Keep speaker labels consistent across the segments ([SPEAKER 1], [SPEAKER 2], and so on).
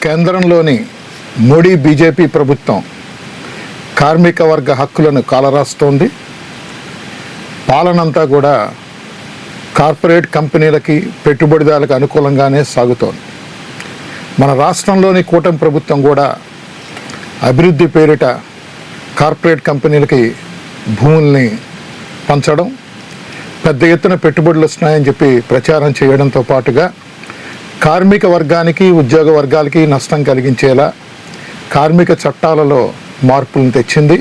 [SPEAKER 1] కేంద్రంలోని మోడీ బీజేపీ ప్రభుత్వం కార్మిక వర్గ హక్కులను కాలరాస్తోంది. పాలనంతా కూడా కార్పొరేట్ కంపెనీలకి, పెట్టుబడిదారులకు అనుకూలంగానే సాగుతోంది. మన రాష్ట్రంలోని కూటమి ప్రభుత్వం కూడా అభివృద్ధి పేరిట కార్పొరేట్ కంపెనీలకి భూముల్ని పంచడం, పెద్ద ఎత్తున పెట్టుబడులు వస్తున్నాయని చెప్పి ప్రచారం చేయడంతో పాటుగా కార్మిక వర్గానికి, ఉద్యోగ వర్గాలకి నష్టం కలిగించేలా కార్మిక చట్టాలలో మార్పులను తెచ్చింది.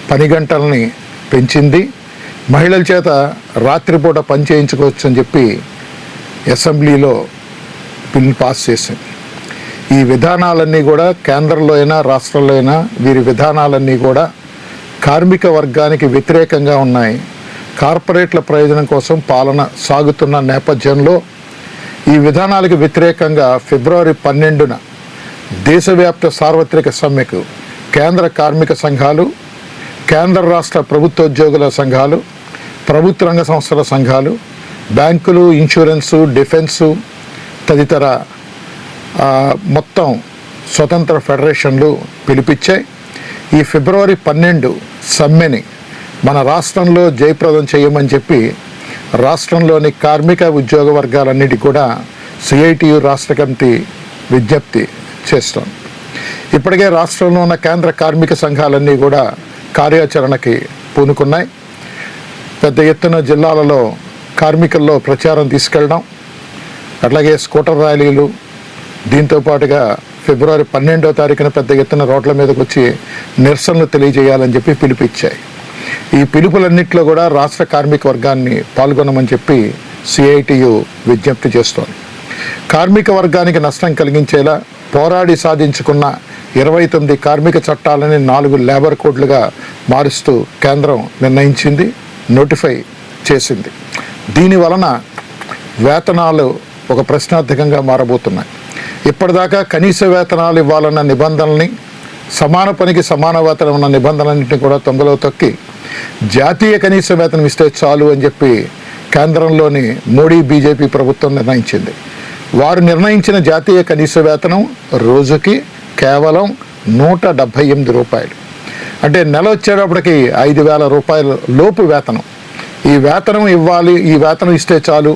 [SPEAKER 1] పని గంటలని పెంచింది. మహిళల చేత రాత్రిపూట పని చేయించుకోవచ్చు అని చెప్పి అసెంబ్లీలో బిల్లు పాస్ చేసింది. ఈ విధానాలన్నీ కూడా కేంద్రంలో అయినా రాష్ట్రంలో అయినా వీరి విధానాలన్నీ కూడా కార్మిక వర్గానికి వ్యతిరేకంగా ఉన్నాయి. కార్పొరేట్ల ప్రయోజనం కోసం పాలన సాగుతున్న నేపథ్యంలో ఈ విధానాలకు వ్యతిరేకంగా ఫిబ్రవరి 12న దేశవ్యాప్త సార్వత్రిక సమ్మెకు కేంద్ర కార్మిక సంఘాలు, కేంద్ర రాష్ట్ర ప్రభుత్వోద్యోగుల సంఘాలు, ప్రభుత్వ రంగ సంస్థల సంఘాలు, బ్యాంకులు, ఇన్సూరెన్సు, డిఫెన్సు తదితర మొత్తం స్వతంత్ర ఫెడరేషన్లు పిలిపించాయి. ఈ ఫిబ్రవరి 12 సమ్మెని మన రాష్ట్రంలో జయప్రదం చేయమని చెప్పి రాష్ట్రంలోని కార్మిక, ఉద్యోగ వర్గాలన్నిటి కూడా సిఐటియు రాష్ట్ర కమిటీ విజ్ఞప్తి చేస్తోంది. ఇప్పటికే రాష్ట్రంలో ఉన్న కేంద్ర కార్మిక సంఘాలన్నీ కూడా కార్యాచరణకి పూనుకున్నాయి. పెద్ద ఎత్తున జిల్లాలలో కార్మికుల్లో ప్రచారం తీసుకెళ్ళడం, అట్లాగే స్కూటర్ ర్యాలీలు, దీంతో పాటుగా ఫిబ్రవరి 12వ తారీఖున పెద్ద ఎత్తున రోడ్ల మీదకి వచ్చి నిరసనలు తెలియజేయాలని చెప్పి పిలుపిచ్చాయి. ఈ పిలుపులన్నింటిలో కూడా రాష్ట్ర కార్మిక వర్గాన్ని పాల్గొనమని చెప్పి సిఐటియు విజ్ఞప్తి చేస్తోంది. కార్మిక వర్గానికి నష్టం కలిగించేలా పోరాడి సాధించుకున్న 29 కార్మిక చట్టాలని 4 లేబర్ కోడ్లుగా మారుస్తూ కేంద్రం నిర్ణయించింది, నోటిఫై చేసింది. దీని వలన వేతనాలు ఒక ప్రశ్నార్థకంగా మారబోతున్నాయి. ఇప్పటిదాకా కనీస వేతనాలు ఇవ్వాలన్న నిబంధనల్ని, సమాన పనికి సమాన వేతనం ఉన్న నిబంధనలన్నింటినీ కూడా తొంగలో తొక్కి జాతీయ కనీస వేతనం ఇస్తే చాలు అని చెప్పి కేంద్రంలోని మోడీ బీజేపీ ప్రభుత్వం నిర్ణయించింది. వారు నిర్ణయించిన జాతీయ కనీస వేతనం రోజుకి కేవలం 178 రూపాయలు. అంటే నెల వచ్చేటప్పటికి 5,000 రూపాయల లోపు వేతనం. ఈ వేతనం ఇవ్వాలి, ఈ వేతనం ఇస్తే చాలు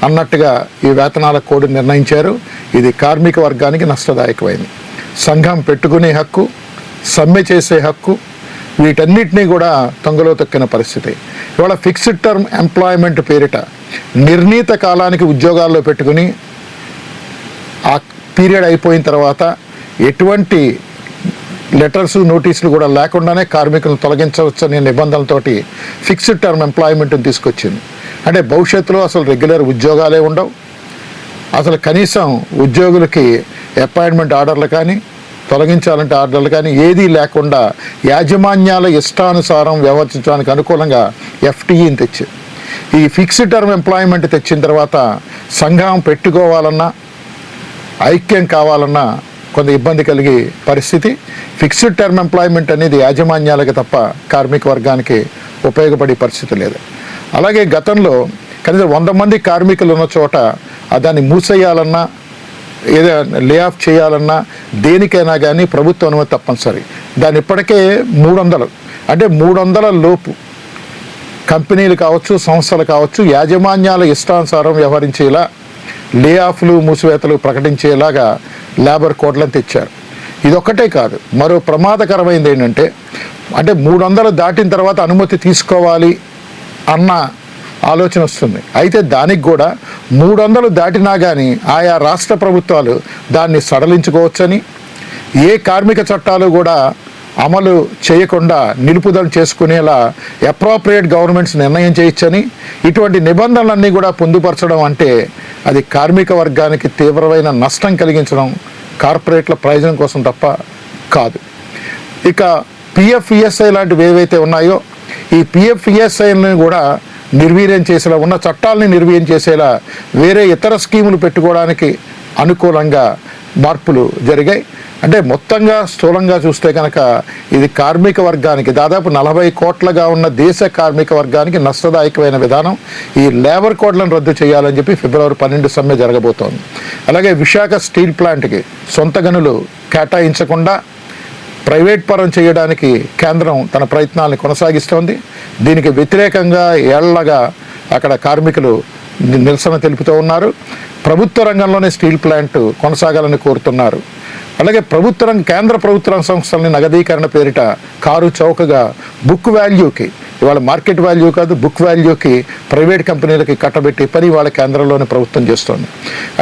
[SPEAKER 1] అన్నట్టుగా ఈ వేతనాల కోడ్ నిర్ణయించారు. ఇది కార్మిక వర్గానికి నష్టదాయకమైంది. సంఘం పెట్టుకునే హక్కు, సమ్మె చేసే హక్కు, వీటన్నిటినీ కూడా తొంగలో తొక్కిన పరిస్థితి. ఇవాళ ఫిక్స్డ్ టర్మ్ ఎంప్లాయ్మెంట్ పేరిట నిర్ణీత కాలానికి ఉద్యోగాల్లో పెట్టుకుని ఆ పీరియడ్ అయిపోయిన తర్వాత ఎటువంటి లెటర్స్, నోటీసులు కూడా లేకుండానే కార్మికులను తొలగించవచ్చనే నిబంధనలతోటి ఫిక్స్డ్ టర్మ్ ఎంప్లాయ్మెంట్ని తీసుకొచ్చింది. అంటే భవిష్యత్తులో అసలు రెగ్యులర్ ఉద్యోగాలే ఉండవు. అసలు కనీసం ఉద్యోగులకి అపాయింట్మెంట్ ఆర్డర్లు కానీ, తొలగించాలంటే ఆర్డర్లు కానీ ఏదీ లేకుండా యాజమాన్యాల ఇష్టానుసారం వ్యవహరించడానికి అనుకూలంగా ఎఫ్టీఈని తెచ్చింది. ఈ ఫిక్స్డ్ టర్మ్ ఎంప్లాయ్మెంట్ తెచ్చిన తర్వాత సంఘం పెట్టుకోవాలన్నా, ఐక్యం కావాలన్నా కొంత ఇబ్బంది కలిగే పరిస్థితి. ఫిక్స్డ్ టర్మ్ ఎంప్లాయ్మెంట్ అనేది యాజమాన్యాలకి తప్ప కార్మిక వర్గానికి ఉపయోగపడే పరిస్థితి లేదు. అలాగే గతంలో కనీసం 100 మంది కార్మికులు ఉన్న చోట దాన్ని మూసేయాలన్నా, ఏదైనా లే ఆఫ్ చేయాలన్నా, దేనికైనా కానీ ప్రభుత్వ అనుమతి తప్పనిసరి. దాన్ని ఇప్పటికే 300, అంటే 300 లోపు కంపెనీలు కావచ్చు, సంస్థలు కావచ్చు, యాజమాన్యాల ఇష్టానుసారం వ్యవహరించేలా లే ఆఫ్లు, మూసివేతలు ప్రకటించేలాగా లేబర్ కోడ్లను తెచ్చారు. ఇదొక్కటే కాదు, మరో ప్రమాదకరమైనది ఏంటంటే, అంటే 300 దాటిన తర్వాత అనుమతి తీసుకోవాలి అన్న ఆలోచన వస్తుంది. అయితే దానికి కూడా 300 దాటినా కానీ ఆయా రాష్ట్ర ప్రభుత్వాలు దాన్ని సడలించుకోవచ్చని, ఏ కార్మిక చట్టాలు కూడా అమలు చేయకుండా నిలుపుదల చేసుకునేలా అప్రోప్రియేట్ గవర్నమెంట్స్ నిర్ణయం చేయొచ్చని, ఇటువంటి నిబంధనలన్నీ కూడా పొందుపరచడం అంటే అది కార్మిక వర్గానికి తీవ్రమైన నష్టం కలిగించడం, కార్పొరేట్ల ప్రయోజనం కోసం తప్ప కాదు. ఇక పిఎఫ్, ఈఎస్ఐ లాంటివి ఏవైతే ఉన్నాయో, ఈ పిఎఫ్, ఈఎస్ఐని కూడా నిర్వీర్యం చేసేలా, ఉన్న చట్టాలని నిర్వీర్యం చేసేలా వేరే ఇతర స్కీములు పెట్టుకోవడానికి అనుకూలంగా మార్పులు జరిగాయి. అంటే మొత్తంగా స్థూలంగా చూస్తే కనుక ఇది కార్మిక వర్గానికి దాదాపు 40 కోట్లుగా ఉన్న దేశ కార్మిక వర్గానికి నష్టదాయకమైన విధానం. ఈ లేబర్ కోడ్లను రద్దు చేయాలని చెప్పి ఫిబ్రవరి 12 సమ్మె జరగబోతోంది. అలాగే విశాఖ స్టీల్ ప్లాంట్కి సొంత గనులు కేటాయించకుండా ప్రైవేట్ పరం చేయడానికి కేంద్రం తన ప్రయత్నాలను కొనసాగిస్తోంది. దీనికి వ్యతిరేకంగా ఏళ్లగా అక్కడ కార్మికులు నిరసన తెలుపుతూ ఉన్నారు. ప్రభుత్వ రంగంలోనే స్టీల్ ప్లాంట్ కొనసాగాలని కోరుతున్నారు. అలాగే కేంద్ర ప్రభుత్వ రంగ సంస్థలని నగదీకరణ పేరిట కారు చౌకగా బుక్ వాల్యూకి, ఇవాళ మార్కెట్ వాల్యూ కాదు బుక్ వాల్యూకి ప్రైవేట్ కంపెనీలకి కట్టబెట్టి పని వాళ్ళ కేంద్రంలోనే ప్రభుత్వం చేస్తోంది.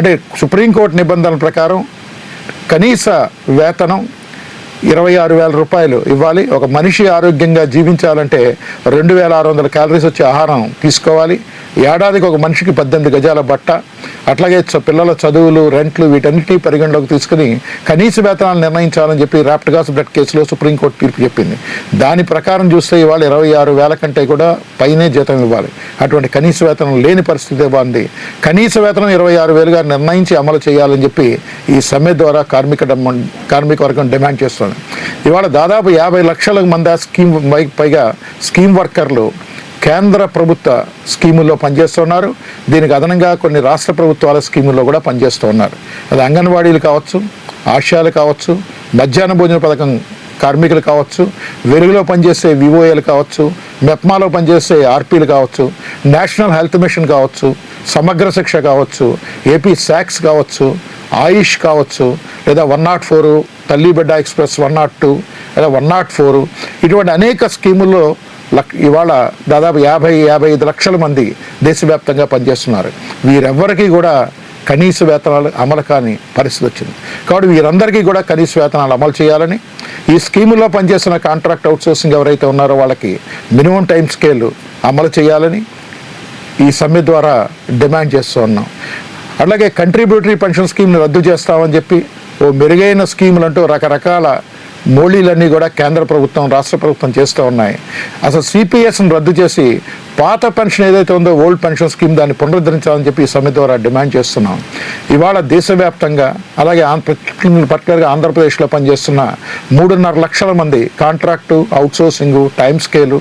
[SPEAKER 1] అంటే సుప్రీంకోర్టు నిబంధనల ప్రకారం కనీస వేతనం 26,000 రూపాయలు ఇవ్వాలి. ఒక మనిషి ఆరోగ్యంగా జీవించాలంటే 2,600 క్యాలరీస్ వచ్చే ఆహారం తీసుకోవాలి. ఏడాదికి ఒక మనిషికి 18 గజాల బట్ట, అట్లాగే పిల్లల చదువులు, రెంట్లు వీటన్నిటినీ పరిగణలోకి తీసుకుని కనీస వేతనాలు నిర్ణయించాలని చెప్పి ర్యాప్ట్గాస్ బ్లడ్ కేసులో సుప్రీంకోర్టు తీర్పు చెప్పింది. దాని ప్రకారం చూస్తే ఇవాళ 26,000 కంటే కూడా పైనే జీతం ఇవ్వాలి. అటువంటి కనీస వేతనం లేని పరిస్థితి బాగుంది. కనీస వేతనం 26,000గా నిర్ణయించి అమలు చేయాలని చెప్పి ఈ సమ్మె ద్వారా కార్మిక వర్గం డిమాండ్ చేస్తుంది. ఇవాళ దాదాపు 50 లక్షల మంది పైగా స్కీమ్ వర్కర్లు కేంద్ర ప్రభుత్వ స్కీముల్లో పనిచేస్తున్నారు. దీనికి అదనంగా కొన్ని రాష్ట్ర ప్రభుత్వాల స్కీముల్లో కూడా పనిచేస్తూ ఉన్నారు. అది అంగన్వాడీలు కావచ్చు, ఆశాలు కావచ్చు, మధ్యాహ్న భోజన పథకం కార్మికులు కావచ్చు, వెలుగులో పనిచేసే వివోఏలు కావచ్చు, మెప్మాలో పనిచేసే ఆర్పీలు కావచ్చు, నేషనల్ హెల్త్ మిషన్ కావచ్చు, సమగ్ర శిక్ష కావచ్చు, ఏపీ శాక్స్ కావచ్చు, ఆయుష్ కావచ్చు, లేదా 104, తల్లి బిడ్డ ఎక్స్ప్రెస్ 102 లేదా 104 ఇటువంటి అనేక స్కీముల్లో ఇవాళ దాదాపు 50-55 లక్షల మంది దేశవ్యాప్తంగా పనిచేస్తున్నారు. వీరెవ్వరికీ కూడా కనీస వేతనాలు అమలు కాని పరిస్థితి వచ్చింది. కాబట్టి వీరందరికీ కూడా కనీస వేతనాలు అమలు చేయాలని, ఈ స్కీముల్లో పనిచేస్తున్న కాంట్రాక్ట్ అవుట్సోర్సింగ్ ఎవరైతే ఉన్నారో వాళ్ళకి మినిమం టైం స్కేల్ అమలు చేయాలని ఈ సమ్మె ద్వారా డిమాండ్ చేస్తూ ఉన్నాం. అలాగే కంట్రిబ్యూటరీ పెన్షన్ స్కీమ్ని రద్దు చేస్తామని చెప్పి ఓ మెరుగైన స్కీములు అంటూ రకరకాల మోడీలన్నీ కూడా కేంద్ర ప్రభుత్వం, రాష్ట్ర ప్రభుత్వం చేస్తూ ఉన్నాయి. అసలు సిపిఎస్ని రద్దు చేసి పాత పెన్షన్ ఏదైతే ఉందో ఓల్డ్ పెన్షన్ స్కీమ్ దాన్ని పునరుద్ధరించాలని చెప్పి ఈ సమ్మె ద్వారా డిమాండ్ చేస్తున్నాం. ఇవాళ దేశవ్యాప్తంగా అలాగే పర్టికులర్గా ఆంధ్రప్రదేశ్లో పనిచేస్తున్న 3.5 లక్షల మంది contract, outsourcing, time scale,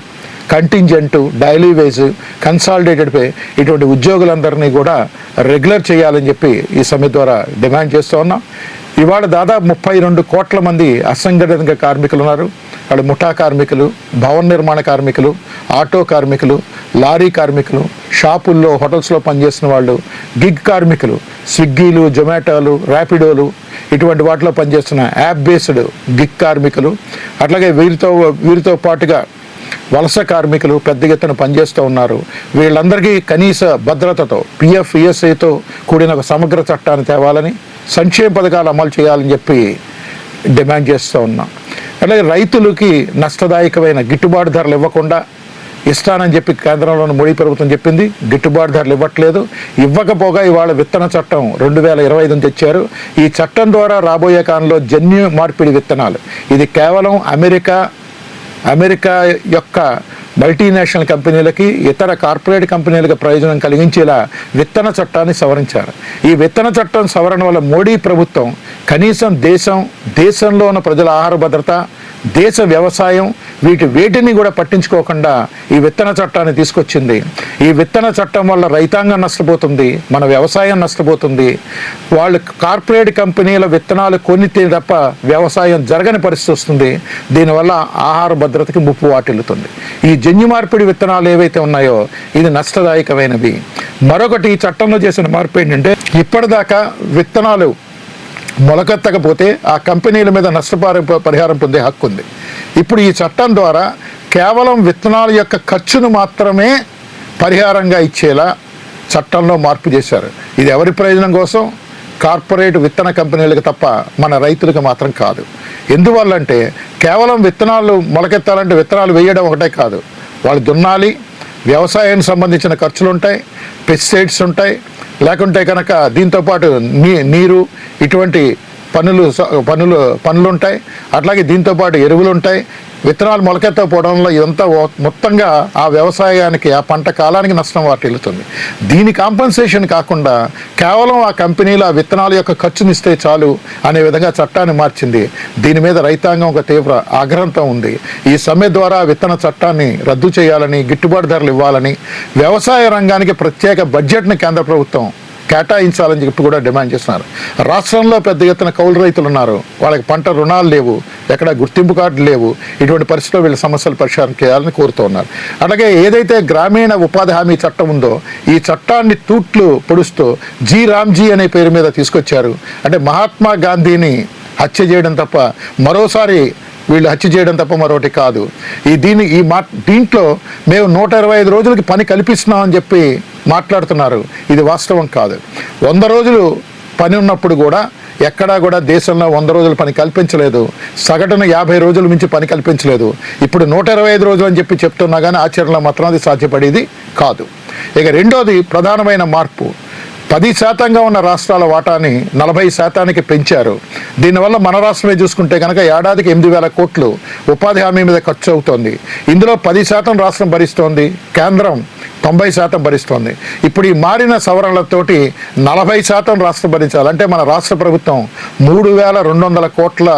[SPEAKER 1] contingent, daily wage, consolidated pay ఇటువంటి ఉద్యోగులందరినీ కూడా రెగ్యులర్ చేయాలని చెప్పి ఈ సమ్మె ద్వారా డిమాండ్ చేస్తూ ఉన్నాం. ఇవాళ దాదాపు 32 కోట్ల మంది అసంఘటిత కార్మికులు ఉన్నారు. వాళ్ళు ముఠా కార్మికులు, భవన నిర్మాణ కార్మికులు, ఆటో కార్మికులు, లారీ కార్మికులు, షాపుల్లో హోటల్స్లో పనిచేసిన వాళ్ళు, గిగ్ కార్మికులు, స్విగ్గీలు, జొమాటోలు, ర్యాపిడోలు ఇటువంటి వాటిలో పనిచేస్తున్న యాప్ బేస్డ్ గిగ్ కార్మికులు, అట్లాగే వీరితో పాటుగా వలస కార్మికులు పెద్ద ఎత్తున పనిచేస్తూ ఉన్నారు. వీళ్ళందరికీ కనీస భద్రతతో పిఎఫ్, ఈఎస్ఐతో కూడిన ఒక సమగ్ర చట్టాన్ని తేవాలని, సంక్షేమ పథకాలు అమలు చేయాలని చెప్పి డిమాండ్ చేస్తూ ఉన్నాం. అలాగే రైతులకి నష్టదాయకమైన గిట్టుబాటు ధరలు ఇవ్వకుండా ఇస్తానని చెప్పి కేంద్రంలోని మోడీ ప్రభుత్వం చెప్పింది. గిట్టుబాటు ధరలు ఇవ్వట్లేదు. ఇవ్వకపోగా ఇవాళ విత్తన చట్టం 2025 తెచ్చారు. ఈ చట్టం ద్వారా రాబోయే కాలంలో జన్యు మార్పిడి విత్తనాలు, ఇది కేవలం అమెరికా యొక్క మల్టీనేషనల్ కంపెనీలకి, ఇతర కార్పొరేట్ కంపెనీలకు ప్రయోజనం కలిగించేలా విత్తన చట్టాన్ని సవరించారు. ఈ విత్తన చట్టం సవరణ వల్ల మోడీ ప్రభుత్వం కనీసం దేశంలో ఉన్న ప్రజల ఆహార భద్రత, దేశ వ్యవసాయం వేటిని కూడా పట్టించుకోకుండా ఈ విత్తన చట్టాన్ని తీసుకొచ్చింది. ఈ విత్తన చట్టం వల్ల రైతాంగం నష్టపోతుంది, మన వ్యవసాయం నష్టపోతుంది. వాళ్ళు కార్పొరేట్ కంపెనీల విత్తనాలు కొని తప్ప వ్యవసాయం జరగని పరిస్థితి వస్తుంది. దీనివల్ల ఆహార భద్రతకి ముప్పు వాటిల్లుతుంది. ఈ జన్యు మార్పిడి విత్తనాలు ఏవైతే ఉన్నాయో ఇది నష్టదాయకమైనవి. మరొకటి, ఈ చట్టంలో చేసిన మార్పు ఏంటంటే ఇప్పటిదాకా విత్తనాలు మొలకెత్తకపోతే ఆ కంపెనీల మీద నష్టపరిహారం పొందే హక్కు ఉంది. ఇప్పుడు ఈ చట్టం ద్వారా కేవలం విత్తనాల యొక్క ఖర్చును మాత్రమే పరిహారంగా ఇచ్చేలా చట్టంలో మార్పు చేశారు. ఇది ఎవరి ప్రయోజనం కోసం? కార్పొరేట్ విత్తన కంపెనీలకు తప్ప మన రైతులకు మాత్రం కాదు. ఎందువల్లంటే కేవలం విత్తనాలు మొలకెత్తాలంటే విత్తనాలు వేయడం ఒకటే కాదు, వాళ్ళు దున్నాలి, వ్యవసాయానికి సంబంధించిన ఖర్చులు ఉంటాయి, పెస్టిసైడ్స్ ఉంటాయి, లేకుంటే కనుక దీంతోపాటు నీరు ఇటువంటి పనులు ఉంటాయి. అట్లాగే దీంతోపాటు ఎరువులు ఉంటాయి, విత్తనాలు మొలకెత్తకపోవడంలో ఇదంతా మొత్తంగా ఆ వ్యవసాయానికి, ఆ పంట కాలానికి నష్టం వాటిల్లుతుంది. దీని కాంపన్సేషన్ కాకుండా కేవలం ఆ కంపెనీలు ఆ విత్తనాల యొక్క ఖర్చునిస్తే చాలు అనే విధంగా చట్టాన్ని మార్చింది. దీని మీద రైతాంగం ఒక తీవ్ర ఆగ్రహంతో ఉంది. ఈ సమ్మె ద్వారా విత్తన చట్టాన్ని రద్దు చేయాలని, గిట్టుబాటు ధరలు ఇవ్వాలని, వ్యవసాయ రంగానికి ప్రత్యేక బడ్జెట్ని కేంద్ర ప్రభుత్వం కేటాయించాలని చెప్పి కూడా డిమాండ్ చేస్తున్నారు. రాష్ట్రంలో పెద్ద ఎత్తున కౌలు రైతులు ఉన్నారు. వాళ్ళకి పంట రుణాలు లేవు, ఎక్కడ గుర్తింపు కార్డులు లేవు. ఇటువంటి పరిస్థితుల్లో వీళ్ళ సమస్యలు పరిష్కారం చేయాలని కోరుతూ ఉన్నారు. అలాగే ఏదైతే గ్రామీణ ఉపాధి హామీ చట్టం ఉందో ఈ చట్టాన్ని తూట్లు పొడుస్తూ జీ రామ్జీ అనే పేరు మీద తీసుకొచ్చారు. అంటే మహాత్మా గాంధీని హత్య చేయడం తప్ప మరోసారి వీళ్ళు హత్య చేయడం తప్ప మరొకటి కాదు. దీంట్లో మేము 125 రోజులకి పని కల్పిస్తున్నామని చెప్పి మాట్లాడుతున్నారు. ఇది వాస్తవం కాదు. 100 రోజులు పని ఉన్నప్పుడు కూడా ఎక్కడా కూడా దేశంలో 100 రోజులు పని కల్పించలేదు. సగటున 50 రోజుల మించి పని కల్పించలేదు. ఇప్పుడు 125 రోజులు అని చెప్పి చెప్తున్నా కానీ ఆచరణలో మాత్రం అది సాధ్యపడేది కాదు. ఇక రెండోది ప్రధానమైన మార్పు, 10% ఉన్న రాష్ట్రాల వాటాని 40% పెంచారు. దీనివల్ల మన రాష్ట్రమే చూసుకుంటే కనుక ఏడాదికి 8,000 కోట్లు ఉపాధి హామీ మీద ఖర్చు అవుతోంది. ఇందులో 10% రాష్ట్రం భరిస్తోంది, కేంద్రం 90% భరిస్తోంది. ఇప్పుడు ఈ మారిన సవరణలతోటి 40% రాష్ట్రం భరించాలి. అంటే మన రాష్ట్ర ప్రభుత్వం 3,200 కోట్ల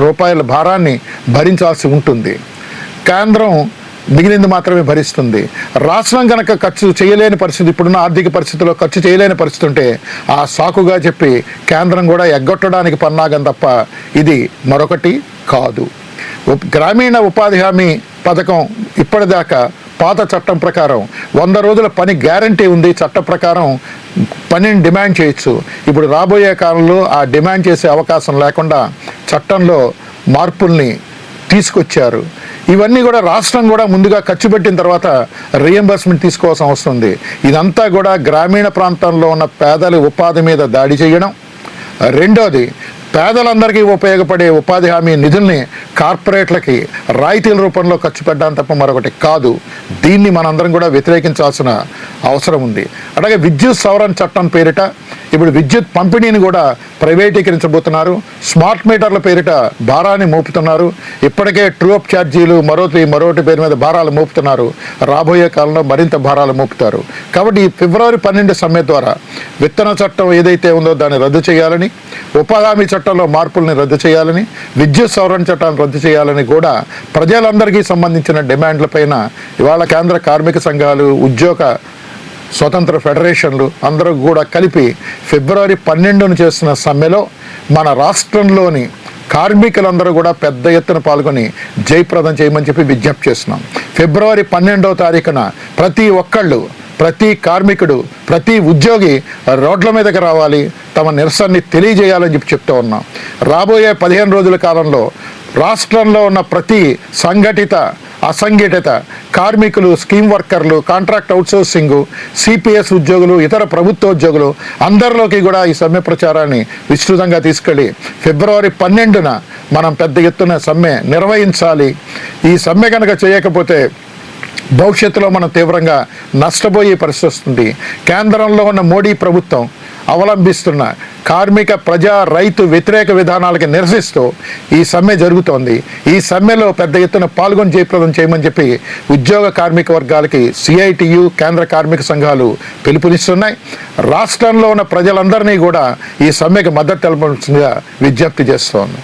[SPEAKER 1] రూపాయల భారాన్ని భరించాల్సి ఉంటుంది. కేంద్రం మిగిలింది మాత్రమే భరిస్తుంది. రాష్ట్రం కనుక ఖర్చు చేయలేని పరిస్థితి, ఇప్పుడున్న ఆర్థిక పరిస్థితుల్లో ఖర్చు చేయలేని పరిస్థితి ఉంటే ఆ సాకుగా చెప్పి కేంద్రం కూడా ఎగ్గొట్టడానికి పన్నాగం తప్ప ఇది మరొకటి కాదు. గ్రామీణ ఉపాధి హామీ పథకం ఇప్పటిదాకా పాత చట్టం ప్రకారం 100 రోజుల పని గ్యారంటీ ఉంది. చట్ట ప్రకారం పనిని డిమాండ్ చేయొచ్చు. ఇప్పుడు రాబోయే కాలంలో ఆ డిమాండ్ చేసే అవకాశం లేకుండా చట్టంలో మార్పుల్ని తీసుకొచ్చారు. ఇవన్నీ కూడా రాష్ట్రం కూడా ముందుగా ఖర్చు పెట్టిన తర్వాత రీఎంబర్స్మెంట్ తీసుకోవాల్సిన అవసరం ఉంది. ఇదంతా కూడా గ్రామీణ ప్రాంతంలో ఉన్న పేదల ఉపాధి మీద దాడి చేయడం. రెండోది, పేదలందరికీ ఉపయోగపడే ఉపాధి హామీ నిధుల్ని కార్పొరేట్లకి రాయితీల రూపంలో ఖర్చు పెట్టడం తప్ప మరొకటి కాదు. దీన్ని మనందరం కూడా వ్యతిరేకించాల్సిన అవసరం ఉంది. అలాగే విద్యుత్ సవరణ చట్టం పేరిట ఇప్పుడు విద్యుత్ పంపిణీని కూడా ప్రైవేటీకరించబోతున్నారు. స్మార్ట్ మీటర్ల పేరిట భారాన్ని మోపుతున్నారు. ఇప్పటికే ట్రూఅప్ ఛార్జీలు మరోటి పేరు మీద భారాలు మోపుతున్నారు. రాబోయే కాలంలో మరింత భారాలు మోపుతారు. కాబట్టి ఈ ఫిబ్రవరి 12 సమ్మె ద్వారా విత్తన చట్టం ఏదైతే ఉందో దాన్ని రద్దు చేయాలని, ఉపాధి హామీ చట్టంలో మార్పుల్ని రద్దు చేయాలని, విద్యుత్ సవరణ చట్టాన్ని రద్దు చేయాలని కూడా ప్రజలందరికీ సంబంధించిన డిమాండ్లపైన ఇవాళ కేంద్ర కార్మిక సంఘాలు, ఉద్యోగ స్వతంత్ర ఫెడరేషన్లు అందరూ కూడా కలిపి ఫిబ్రవరి 12న చేస్తున్న సమ్మెలో మన రాష్ట్రంలోని కార్మికులందరూ కూడా పెద్ద ఎత్తున పాల్గొని జయప్రదం చేయమని చెప్పి విజ్ఞప్తి చేస్తున్నాం. ఫిబ్రవరి 12వ తారీఖున ప్రతి ఒక్కళ్ళు, ప్రతి కార్మికుడు, ప్రతి ఉద్యోగి రోడ్ల మీదకి రావాలి, తమ నిరసనని తెలియజేయాలని చెప్పి చెప్తూ ఉన్నాం. రాబోయే 15 రోజుల కాలంలో రాష్ట్రంలో ఉన్న ప్రతి సంఘటిత, అసంఘటిత కార్మికులు, స్కీమ్ వర్కర్లు, కాంట్రాక్ట్ అవుట్సోర్సింగ్, సిపిఎస్ ఉద్యోగులు, ఇతర ప్రభుత్వ ఉద్యోగులు అందరిలోకి కూడా ఈ సమ్మె ప్రచారాన్ని విస్తృతంగా తీసుకెళ్ళి ఫిబ్రవరి 12న మనం పెద్ద ఎత్తున సమ్మె నిర్వహించాలి. ఈ సమ్మె కనుక చేయకపోతే భవిష్యత్తులో మనం తీవ్రంగా నష్టపోయే పరిస్థితి వస్తుంది. కేంద్రంలో ఉన్న మోడీ ప్రభుత్వం అవలంబిస్తున్న కార్మిక, ప్రజా, రైతు వ్యతిరేక విధానాలకి నిరసిస్తూ ఈ సమ్మె జరుగుతోంది. ఈ సమ్మెలో పెద్ద ఎత్తున పాల్గొని జయప్రదం చేయమని చెప్పి ఉద్యోగ కార్మిక వర్గాలకి సిఐటియు, కేంద్ర కార్మిక సంఘాలు పిలుపునిస్తున్నాయి. రాష్ట్రంలో ఉన్న ప్రజలందరినీ కూడా ఈ సమ్మెకి మద్దతు తెలపాల్సిందిగా విజ్ఞప్తి చేస్తోంది.